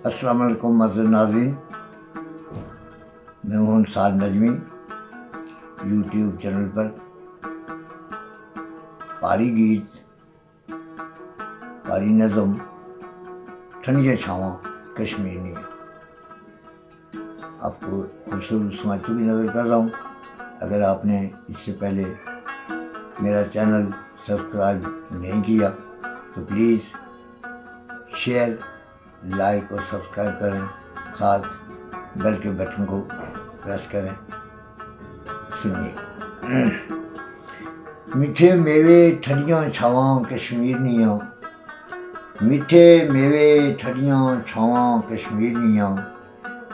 अस्सलाम वालेकुम मज़दूर नाज़रीन, मैं हूं साद नजमी। यूट्यूब चैनल पर पहाड़ी गीत, पहाड़ी नज़म, ठंडियाँ छावां कश्मीर नहीं आपको खूबसूरत समाचों की नज़र कर रहा हूँ। अगर आपने इससे पहले मेरा चैनल सब्सक्राइब नहीं किया तो प्लीज़ शेयर, लाइक और सब्सक्राइब करें, साथ बेल के बटन को प्रेस करें। सुनिए। मीठे मेवे ठंडियां छावां कश्मीर नियां, मीठे मेवे ठंडियां छावां कश्मीर नियां,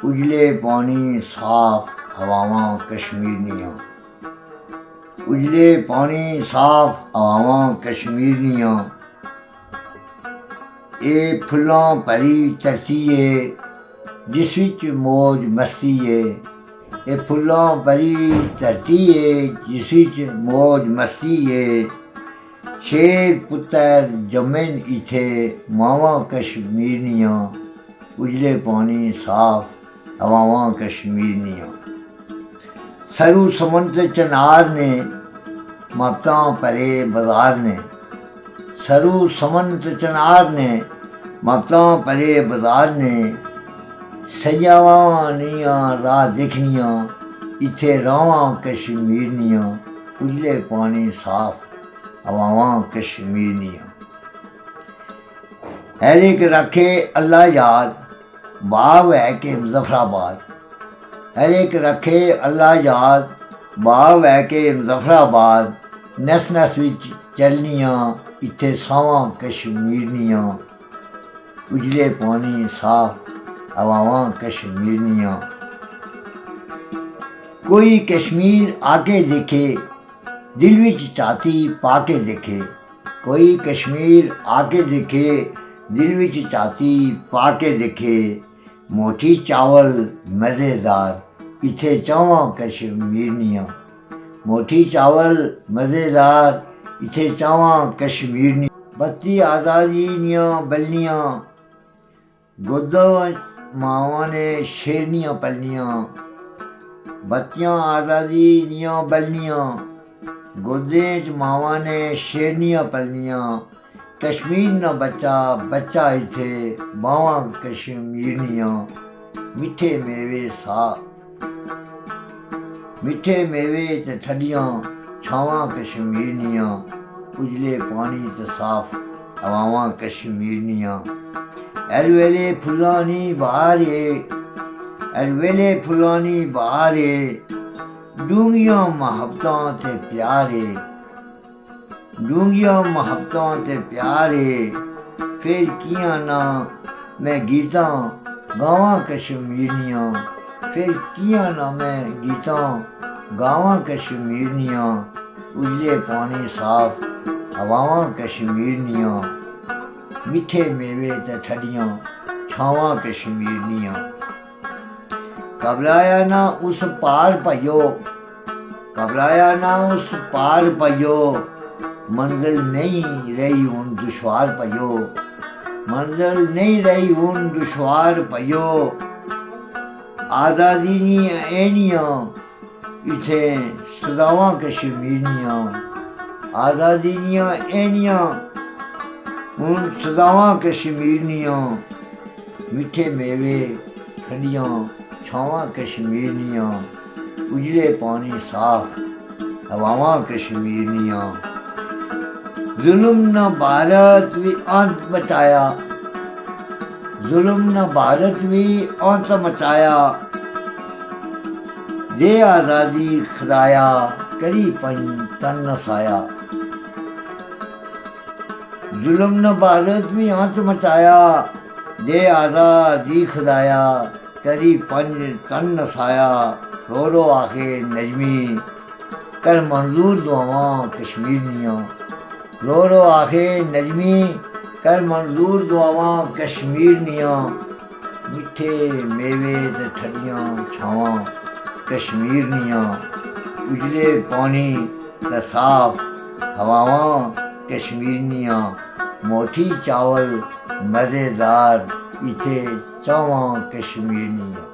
उजले पानी साफ हवावां कश्मीर नियां, उजले पानी साफ हवावां कश्मीर नियां। ए फुल्लां भरी धरती है जिस विच मौज मस्ती है, ए फुल्लां भरी धरती है जिस विच मौज मस्ती है। शेर पुत्तर जम्मन इत्थे मावां कश्मीर नियां, उजले पानी साफ हवावां कश्मीर नियां। सरू समन ते चनार ने ममतां भरे बाजार ने, सरू समन ते चनार ने ममतां भरे बाजार ने। सयावां नियां राह दिखनियां इत्थे रावां कश्मीर नियां, उजले पानी साफ हवावां कश्मीर नियां। हर एक रखे अल्लाह याद बाव है के मुजफ्फराबाद, हर एक रखे अल्लाह याद बाव है के मुजफ्फराबाद। नस नस विच चलनियां इत्थे सावां कश्मीर नियां, उजले पानी साफ हवावां कश्मीर नियां। कोई कश्मीर आके देखे दिल विच चाहती पाके देखे, कोई कश्मीर आके देखे दिल विच चाहती पाके देखे। मोटी चावल मज़ेदार इत्थे चावां कश्मीर नियां, मोटी चावल मज़ेदार इत्थे चावां कश्मीर नियां। बत्ती आज़ादी नियां बलनियां गोदां मावां ने शेरनियां पलनियां, बत्तियां आज़ादी दियां बलनियां गोदें च मावां ने शेरनियां पलनियां। कश्मीर ना बच्चा बच्चा इत्थे बावां कश्मीर नियां। मिठे मेवे मिठे मेवे ते ठंडियां छावां कश्मीर नियां, उजले पानी ते साफ हवावां कश्मीर नियां। हर वेले फुल्लां नी बहार है, हर वेले फुल्लां नी बहार है। डूंगियां मुहब्बतां ते प्यार है, डूंगियां मुहब्बतां ते प्यार है। फिर कियां ना मैं गीतां गावां कश्मीर नियां, फिर कियां ना मैं गीतां गावां कश्मीर नियां। उजले पानी साफ हवावां कश्मीर नियां, मिठे मेवे ते ठंडियां छावां कश्मीर नियां। घबराया ना उस पार भइयो, घबराया ना उस पार भइयो, मंजिल नहीं रही हुन दुश्वार भइयो, मंजिल नहीं रही हुन दुश्वार भइयो। आज़ादी नी ऐनियां इत्थे सदावां कश्मीर नियां, आज़ादी नियां ऐनियां हुन सदावां कश्मीर नियां। मिठे मेवे ठंडियां छावां कश्मीर नियां, उजले पानी साफ हवावां कश्मीर नियां। जुल्म न भारत भी अंत मचाया, जुल्म न भारत भी अंत मचाया। दे आज़ादी खुदाया करी तन नसाया, जुल्म न भारत भी अंत मचाया। दे आज़ादी खुदाया करी तन नसाया। रो रो आखे नजमी कर मंजूर दुआवां कश्मीर नियां, रो रो आखे नजमी कर मंजूर दुआवां कश्मीर नियां। मिठे मेवे ते ठंडियां छावां कश्मीर नियां, उजले पानी ते साफ हवावां कश्मीर नियां। मोटी चावल मज़ेदार इथे चवां कश्मीरियां।